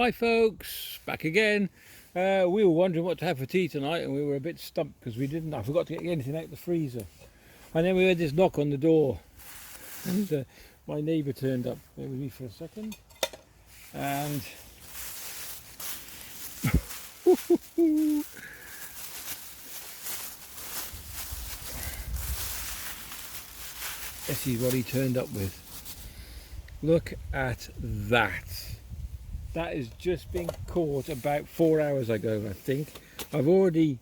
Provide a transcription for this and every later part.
Hi folks, back again. We were wondering what to have for tea tonight and we were a bit stumped because I forgot to get anything out of the freezer. And then we heard this knock on the door and my neighbour turned up. Bear with me for a second. And this is what he turned up with. Look at that. That has just been caught about 4 hours ago, I think. I've already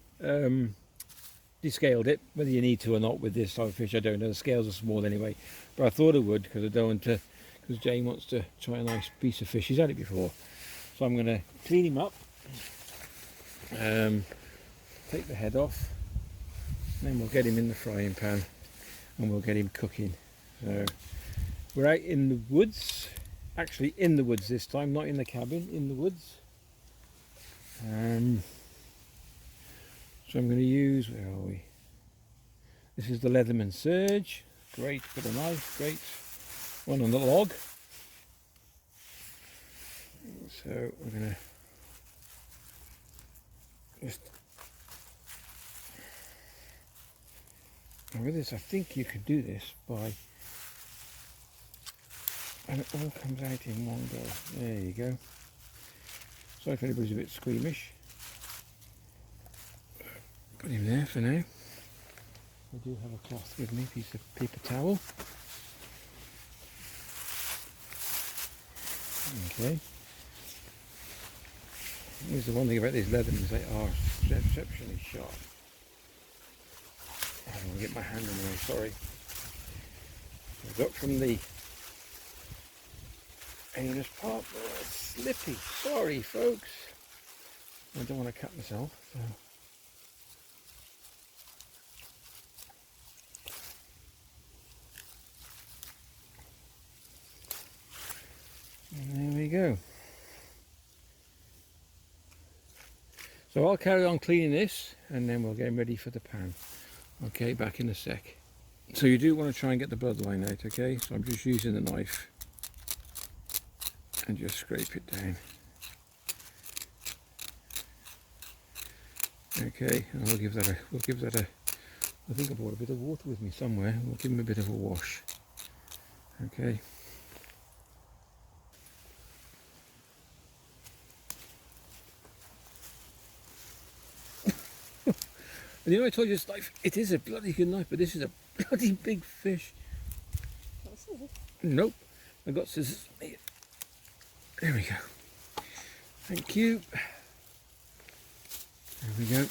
descaled it, whether you need to or not with this type of fish, I don't know. The scales are small anyway, but I thought I would because I don't want to, because Jane wants to try a nice piece of fish. She's had it before. So I'm going to clean him up, take the head off, and then we'll get him in the frying pan and we'll get him cooking. So we're out in the woods. Actually in the woods this time, not in the cabin, in the woods. So I'm going to use, where are we? This is the Leatherman Surge. Great, got a knife, great. One on the log. So we're going to just, and with this I think you can do this by, and it all comes out in one go. There you go. Sorry if anybody's a bit squeamish. Put him there for now. I do have a cloth with me, piece of paper towel. Okay. Here's the one thing about these Leathermans, they are exceptionally sharp. I don't want to get my hand in the way, sorry. I got from the anus part, oh, slippy. Sorry folks. I don't want to cut myself. So. And there we go. So I'll carry on cleaning this and then we'll get him ready for the pan. Okay, back in a sec. So you do want to try and get the bloodline out, okay? So I'm just using the knife and just scrape it down. Okay, and we'll give that a, I think I brought a bit of water with me somewhere. We'll give him a bit of a wash. Okay. And you know I told you this knife, it is a bloody good knife, but this is a bloody big fish. Nope, I got scissors. There we go. Thank you. There we go.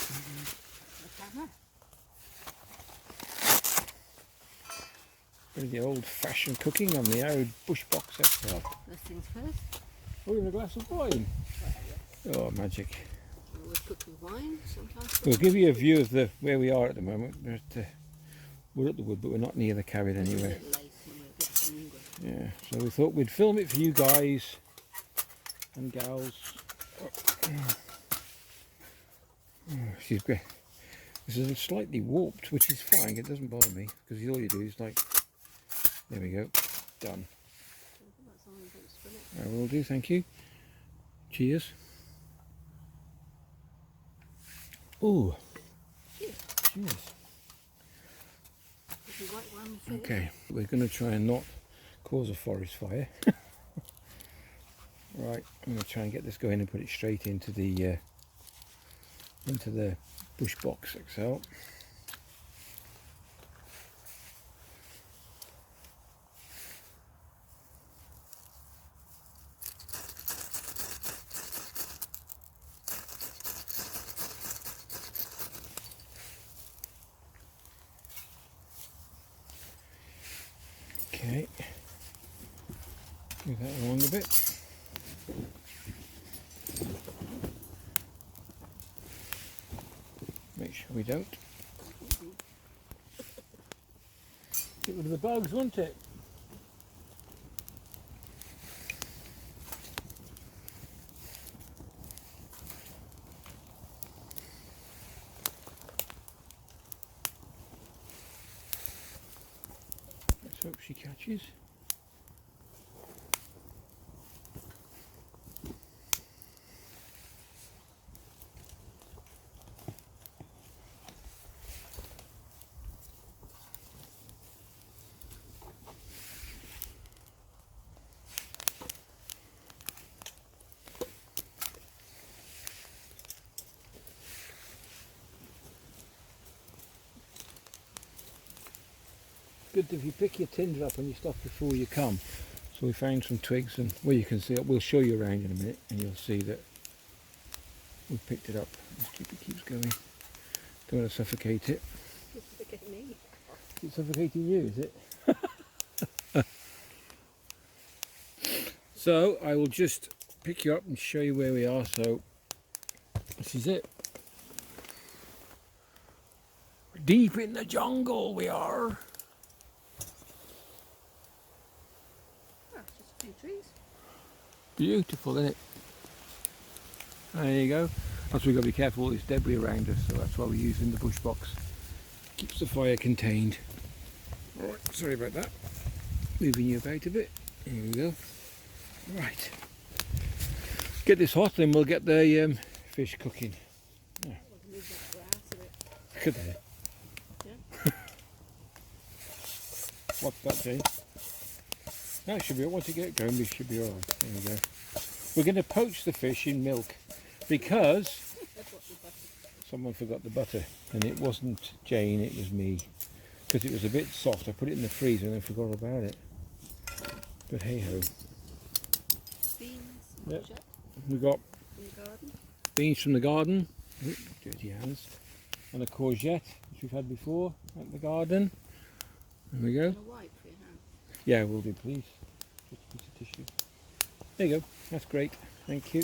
The old-fashioned cooking on the old Bushbox XL. First things first. Oh, in a glass of wine. Oh, magic. We always cook with wine sometimes. We'll give you a view of where we are at the moment. We're at the wood, but we're not near the cabin anywhere. Yeah, so we thought we'd film it for you guys and gals. Oh, she's great. This is slightly warped, which is fine. It doesn't bother me because all you do is like, there we go, done. I will do, thank you. Cheers. Oh, cheers. Okay, we're going to try and not cause a forest fire. Right, I'm going to try and get this going and put it straight into the Bushbox XL. Okay, move that along a bit. Make sure we don't. Get rid of the bugs, won't it? Let's hope she catches. good if you pick your tinder up and you stop before you come. So we found some twigs, and well, you can see it. We'll show you around in a minute, and you'll see that we've picked it up. This stupid keeps going. Don't want to suffocate it. Look at me. It's suffocating you, is it? So I will just pick you up and show you where we are. So this is it. Deep in the jungle we are. Oh, just a few trees. Beautiful, isn't it? There you go. That's why we've got to be careful all this debris around us, so that's why we're using the bush box. Keeps the fire contained. Alright, sorry about that. Moving you about a bit. Here we go. Right. Get this hot, then we'll get the fish cooking. Yeah. Move that grass a bit. Look at that. Yeah. What's that, Jane? No, it should be. Once you get it going, we should be alright. There we go. We're going to poach the fish in milk because That's what the butter. someone forgot the butter, and it wasn't Jane, it was me. Because it was a bit soft, I put it in the freezer and I forgot about it. But hey ho. Beans. Yep. Jet We got in the garden. beans from the garden, dirty hands, and a courgette, which we've had before at the garden. There we go. And a wipe for your hand. Yeah, will do, please. Just a piece of tissue. There you go. That's great. Thank you.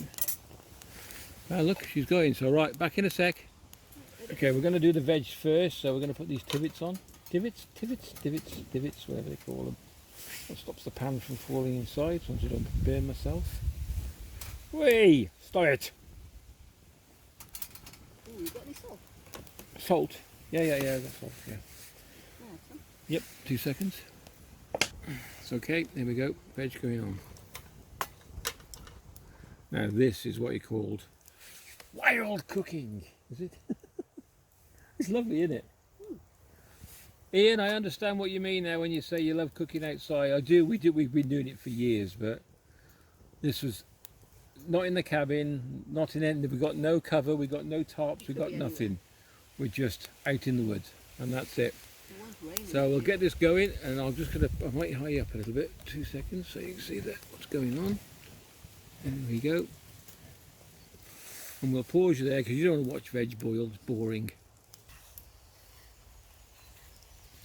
Ah, look, she's going. So right, back in a sec. Okay, we're going to do the veg first. So we're going to put these tivots on. Divots, whatever they call them. That stops the pan from falling inside, so I don't burn myself. Whee! Stop it! Oh, you got any salt? Salt. Yeah, that's salt, yeah. Yeah, some. Yep, 2 seconds. It's okay, there we go. Veg going on. Now this is what you called wild cooking, is it? It's lovely, isn't it? Ian, I understand what you mean now when you say you love cooking outside. I do, we've been doing it for years, but this was not in the cabin, not in anything. We got no cover, we got no tarps, we got nothing. We're just out in the woods, and that's it. It was raining. So we'll get this going, and I'm just going to, I might high up a little bit, 2 seconds, so you can see that what's going on. There we go. And we'll pause you there, because you don't want to watch veg boil, it's boring.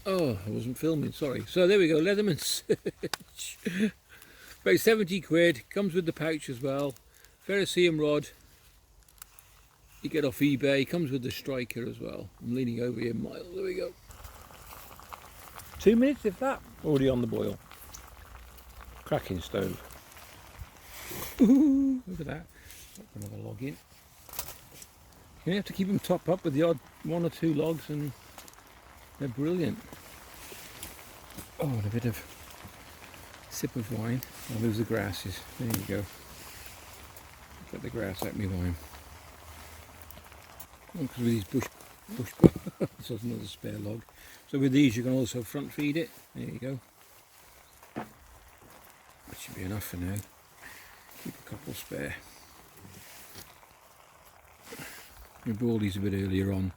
Oh, I wasn't filming, sorry. So there we go, Leatherman Search. About 70 quid, comes with the pouch as well. Ferrocerium rod, you get off eBay, comes with the striker as well. I'm leaning over here, Miles, there we go. 2 minutes if that, already on the boil. Cracking stove. Ooh, look at that. Another log in. You have to keep them topped up with the odd 1 or 2 logs and they're brilliant. Oh, and a bit of sip of wine. I'll lose the grasses. There you go. Get the grass out of my wine. Because with these bush so there's another spare log. So with these you can also front feed it. There you go. That should be enough for now. Keep a couple spare. We brought these a bit earlier on.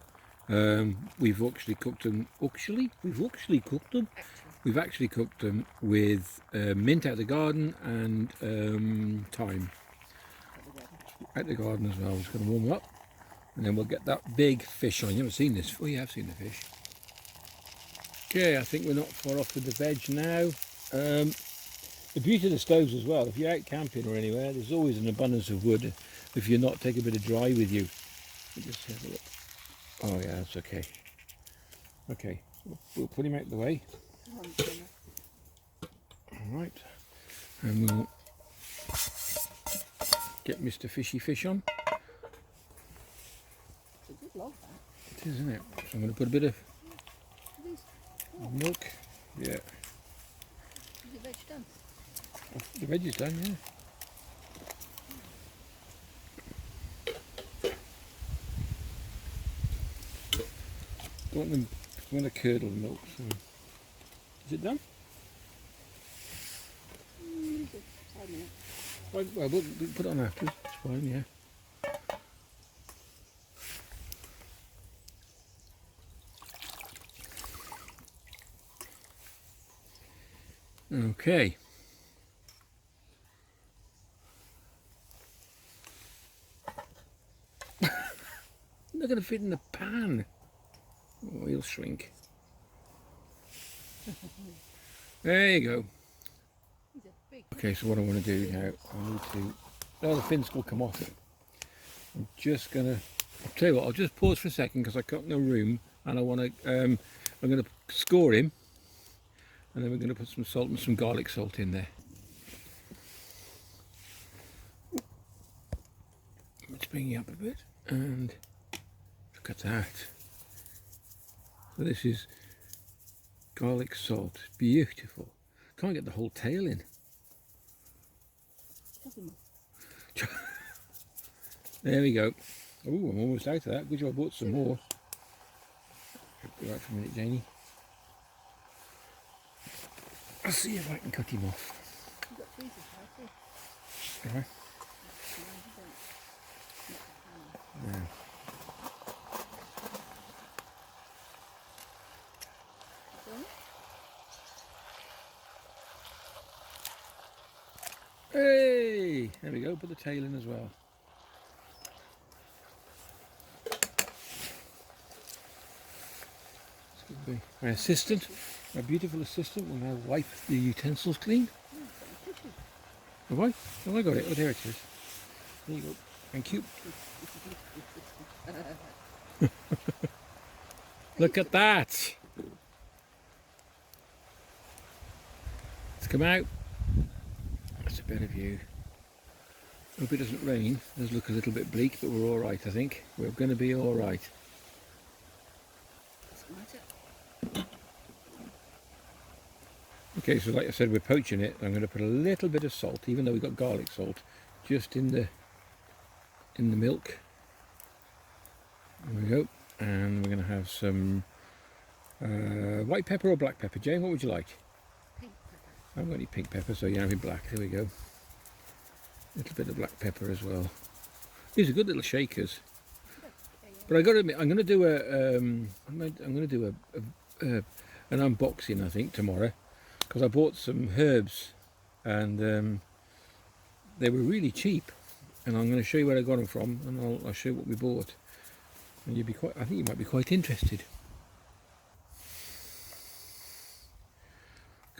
We've actually cooked them. We've actually cooked them with mint out of the garden and thyme out the garden as well. We're just going to warm them up, and then we'll get that big fish on. You haven't seen this? Oh, you have seen the fish. Okay, I think we're not far off with the veg now. The beauty of the stoves as well. If you're out camping or anywhere, there's always an abundance of wood. If you're not, take a bit of dry with you. Just have a look. Oh yeah, that's okay. Okay, so we'll put him out the way. Alright, and we'll get Mr. Fishy Fish on. It's a good log, that. It is, isn't it? So I'm going to put a bit of milk. Yeah. Is the veg done? The veg is done, yeah. I want them, I want to curdle the milk. So. Is it done? Well, we'll put it on after. It's fine, yeah. Okay. Not going to fit in the pan. Oh, he'll shrink. There you go. He's a big. Okay, so what I want to do now, I need to... Oh, the fins will come off it. I'm just going to... I'll tell you what, I'll just pause for a second because I've got no room and I want to... I'm going to score him and then we're going to put some salt and some garlic salt in there. Let's bring you up a bit and look at that. So this is garlic salt, beautiful. Can't get the whole tail in. There we go. Oh, I'm almost out of that. Good job, I bought some more. Be right for a minute, Janie. I'll see if I can cut him off. You've got tweezers right here. Right. No, you don't. Now, Done? hey! There we go, put the tail in as well. My assistant, my beautiful assistant, will now wipe the utensils clean. Have I? Have I got it? Oh, there it is. There you go. Thank you. Look at that. Let's come out. That's a better view. Hope it doesn't rain. It does look a little bit bleak, but we're all right, I think. We're going to be all right. Doesn't matter. Okay, so like I said, we're poaching it. I'm going to put a little bit of salt, even though we've got garlic salt, just in the milk. There we go. And we're going to have some white pepper or black pepper. Jane, what would you like? Pink pepper. I haven't got any pink pepper, so you have any black. There we go. A little bit of black pepper as well. These are good little shakers. But I got to admit, I'm going to do an unboxing, I think, tomorrow, because I bought some herbs, and they were really cheap. And I'm going to show you where I got them from, and I'll show you what we bought. And you'd be quite, I think you might be quite interested.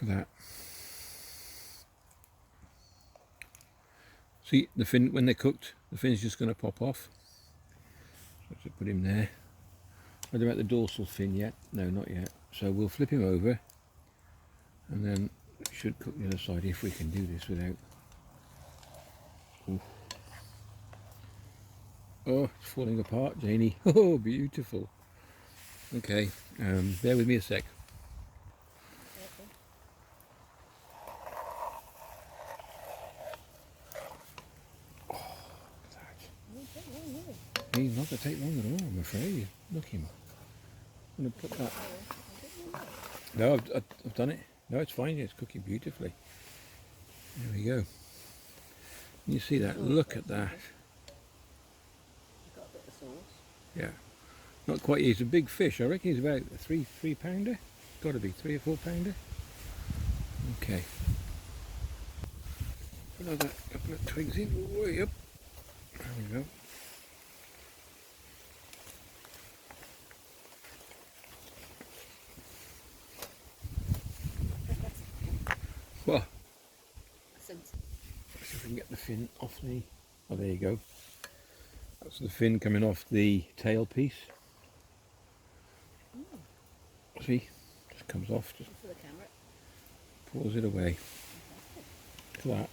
Look at that. See, the fin, when they're cooked, the fin's just going to pop off. So let's put him there. I don't know about the dorsal fin yet. No, not yet. So we'll flip him over, and then it should cook the other side if we can do this without. Ooh. Oh, it's falling apart, Janie. Oh, beautiful. Okay, bear with me a sec. He's not going to take long at all, I'm afraid. Look him. I'm going to put that. No, I've done it. No, it's fine. It's cooking beautifully. There we go. You see that? Look at that. Got a bit of sauce. Yeah. Not quite. He's a big fish. I reckon he's about a three pounder. Got to be 3 or 4 pounder. Okay. Put another couple of twigs in. Way up. There we go. Well, Since let's see if we can get the fin off the... Oh, there you go. That's the fin coming off the tail piece. See? Just comes off. Just for the camera. pulls it away. Look at that.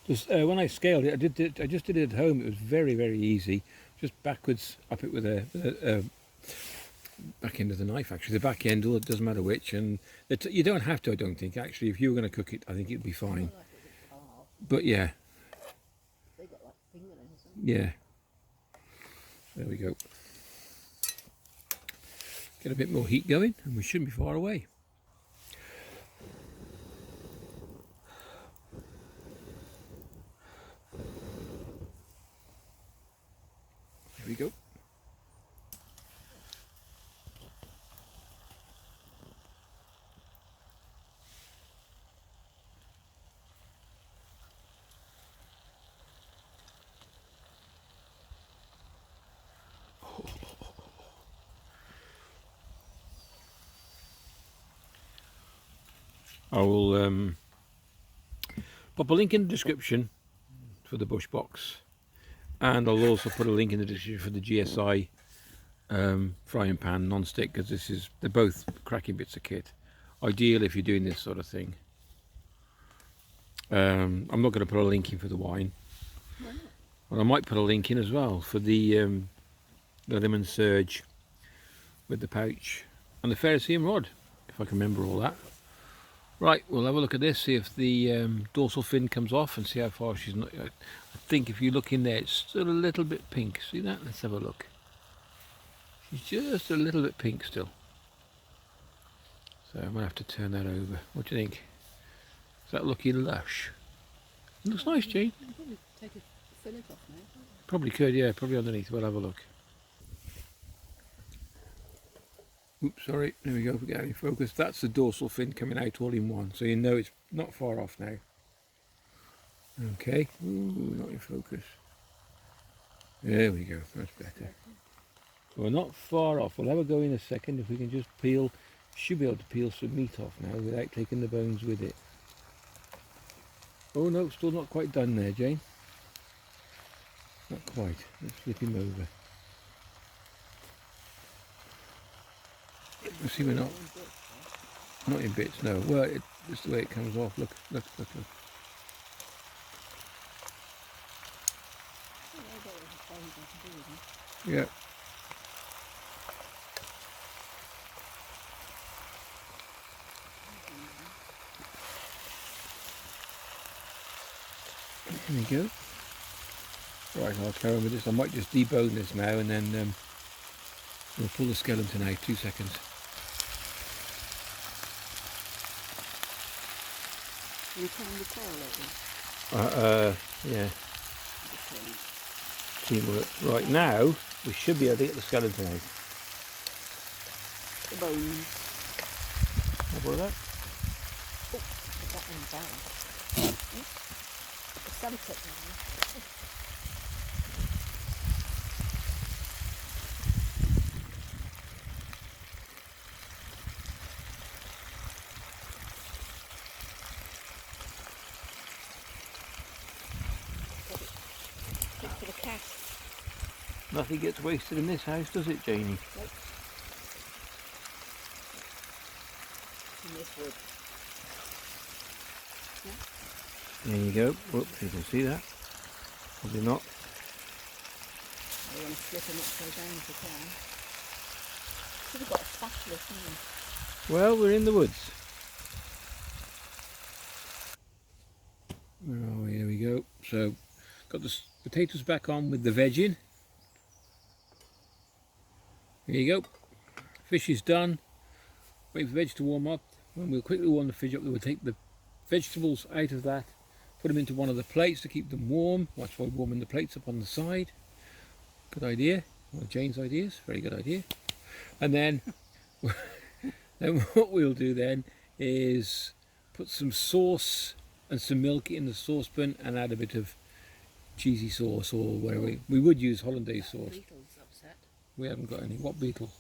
Just when I scaled it, I just did it at home. It was very, very easy. Just backwards, up it with a back end of the knife. Actually, the back end, or it doesn't matter which. And you don't have to. I don't think. Actually, if you were going to cook it, I think it'd be fine. But yeah, They got like fingernails or something. yeah. There we go. Get a bit more heat going, and we shouldn't be far away. There we go. I will pop a link in the description for the Bushbox, and I'll also put a link in the description for the GSI frying pan non-stick, because they're both cracking bits of kit. Ideal if you're doing this sort of thing. I'm not going to put a link in for the wine. Why not? Well, I might put a link in as well for the lemon surge with the pouch and the ferrocerium rod, if I can remember all that. Right, we'll have a look at this, see if the dorsal fin comes off and see how far she's not. I think if you look in there, it's still a little bit pink. See that? Let's have a look. She's just a little bit pink still. So I'm going to have to turn that over. What do you think? Is that looking lush? It looks nice, Jane. You can probably take a fillet off now, can't you? Probably could, yeah, probably underneath. We'll have a look. Oops, sorry, there we go, if we get any focus. That's the dorsal fin coming out all in one, so you know it's not far off now. Okay, ooh, not in focus. There we go, that's better. So we're not far off. We'll have a go in a second if we can just peel. Should be able to peel some meat off now without taking the bones with it. Oh no, still not quite done there, Jane. Not quite. Let's flip him over. You see, we're not in bits, no. Well, it's the way it comes off. Look, look, look, look. Yeah. There we go. Right, I'll carry on with this. I might just debone this now and then we'll pull the skeleton out. 2 seconds. Are you playing with coral like this? Yeah. Teamwork. Right, now we should be able to get the skeleton out. The bones. Have all that? Oh, put that one down. It's delicate now. Good for the cat. Nothing gets wasted in this house, does it, Janie? Nope. In this wood. There you go. Oops, you can see that. Probably not. I want to slip him upside down if you can. Should have got a spatula, shouldn't you? Well, we're in the woods. Where are we? Here we go. So, got the potatoes back on with the veg in. Here you go. Fish is done. Wait for the veg to warm up. When we'll quickly warm the fish up, we'll take the vegetables out of that, put them into one of the plates to keep them warm. That's why warming the plates up on the side. Good idea. One of Jane's ideas. Very good idea. And then, then what we'll do then is put some sauce and some milk in the saucepan and add a bit of cheesy sauce or whatever. We would use hollandaise sauce. Beetle's upset. We haven't got any. What beetle?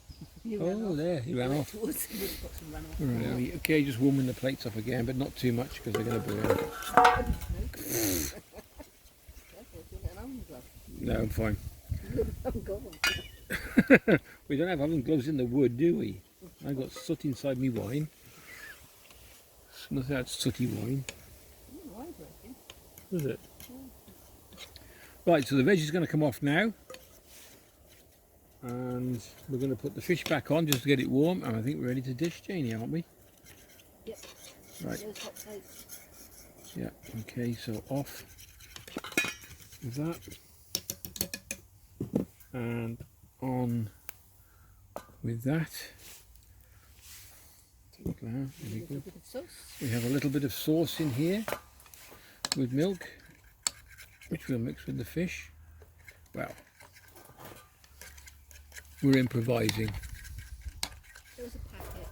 He ran Oh, off. there, he ran off. Towards him, he's got some run off. Right, okay, just warming the plates up again, but not too much because they're going to burn. Careful, if you get an oven glove. No, I'm fine. Oh, God. We don't have oven gloves in the wood, do we? I got soot inside me wine. Nothing that sooty wine. Wine's working. Is it? Right, so the veg is going to come off now. And we're going to put the fish back on just to get it warm. And I think we're ready to dish, Janie, aren't we? Yep. Right. Those hot plates. Yeah, okay, so off with that. And on with that. Look at that. There we A little go. bit of sauce. We have a little bit of sauce in here with milk, which we'll mix with the fish. Well, we're improvising. There was a packet.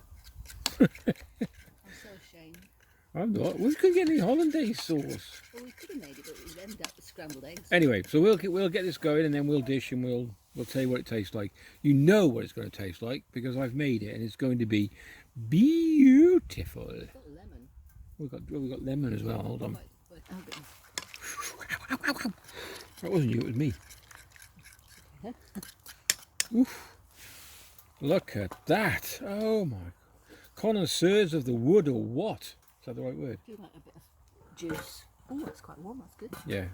I'm so ashamed. I'm not. We couldn't get any hollandaise sauce. Well, we could have made it, but we'd end up with scrambled eggs. Anyway, so we'll get this going and then we'll dish and we'll tell you what it tastes like. You know what it's going to taste like because I've made it and it's going to be beautiful. It's got lemon. We've got lemon as well. Hold on. Oh, goodness. That wasn't you, it was me. Yeah. Oof. Look at that. Oh my. Connoisseurs of the wood or what? Is that the right word? Do you like a bit of juice? Oh, it's quite warm. That's good. Yeah.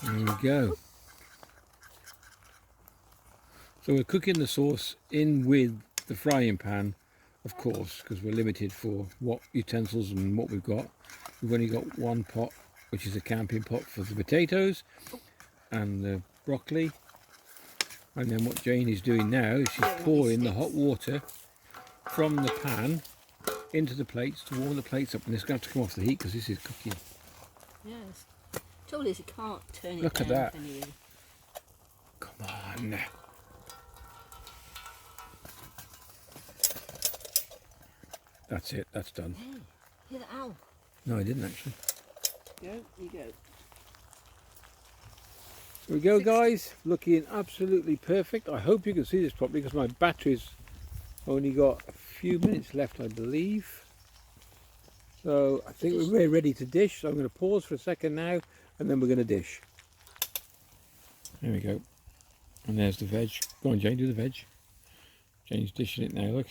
There we go. So we're cooking the sauce in with the frying pan, of course, because we're limited for what utensils and what we've got. We've only got one pot, which is a camping pot for the potatoes and the broccoli. And then what Jane is doing now is she's pouring the hot water from the pan into the plates to warm the plates up. And it's going to have to come off the heat because this is cooking. Yes. Trouble is you can't turn it Look at down, that. can you? Come on. That's it, that's done. Hey, hear the owl? No, I didn't actually. Go, you go. There we go, guys. Looking absolutely perfect. I hope you can see this properly because my battery's only got a few minutes left, I believe. So I think we're ready to dish. So I'm going to pause for a second now and then we're going to dish. There we go. And there's the veg. Go on, Jane, do the veg. Jane's dishing it now, look.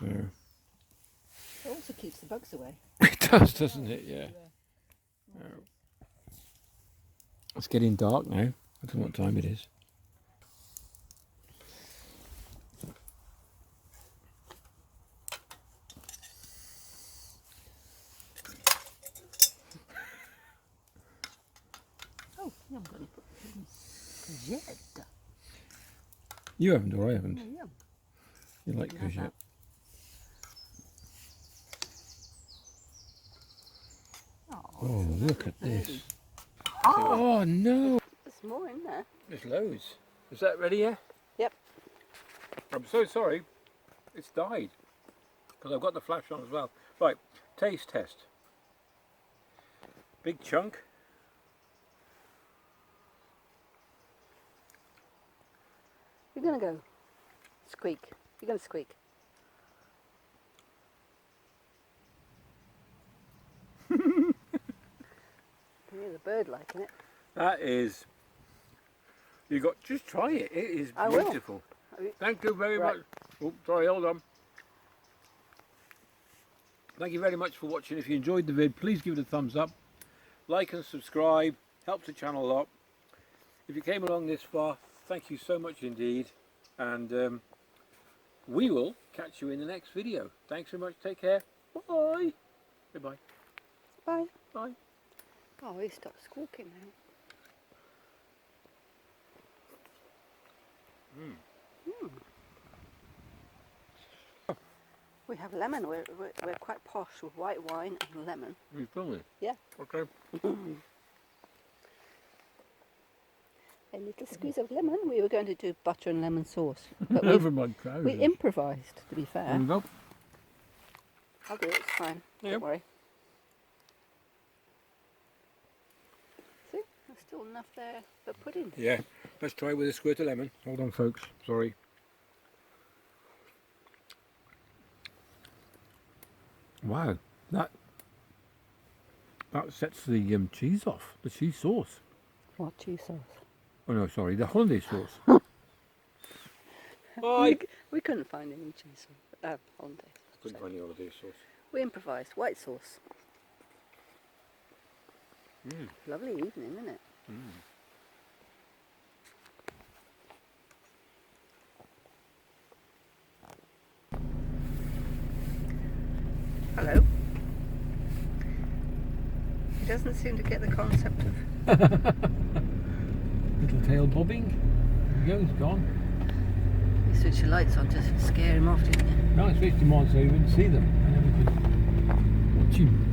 So. It also keeps the bugs away. It does, doesn't it? Yeah. It's getting dark now. I don't know what time it is. Oh, you haven't got any puddings yet. You haven't, or I haven't. Yeah. You like You have courgette. that. Oh, look at this. birdie. Oh, Oh no! there's more in there. There's loads. Is that ready yet? Yep. I'm so sorry. It's died. Because I've got the flash on as well. Right, taste test. Big chunk. You're going to go. Squeak. You're going to squeak. Here's a bird liking it. That is. You got. Just try it. It is I will. beautiful. Thank you very much. Oh, sorry, hold on. Thank you very much for watching. If you enjoyed the vid, please give it a thumbs up. Like and subscribe. Helps the channel a lot. If you came along this far, thank you so much indeed. And we will catch you in the next video. Thanks very much. Take care. Bye. Goodbye. Bye. Bye. Oh, he stopped squawking now. We have lemon. We're quite posh with white wine and lemon. You filming? Yeah. Okay. A little squeeze of lemon. We were going to do butter and lemon sauce, but Over my trousers. we improvised. To be fair, There we go. I'll do it. It's fine. Yep. Don't worry. See, there's still enough there for pudding. Yeah. Let's try with a squirt of lemon. Hold on, folks. Sorry. Wow, that sets the cheese off. The cheese sauce. What cheese sauce? Oh no, sorry, the hollandaise sauce. Bye. We couldn't find any cheese sauce. Hollandaise. Couldn't find the hollandaise sauce. We improvised white sauce. Lovely evening, isn't it? Hello. He doesn't seem to get the concept of... Little tail bobbing. There he goes, gone. You switched your lights on just to scare him off, didn't you? No, I switched him on so he wouldn't see them. And then we could watch him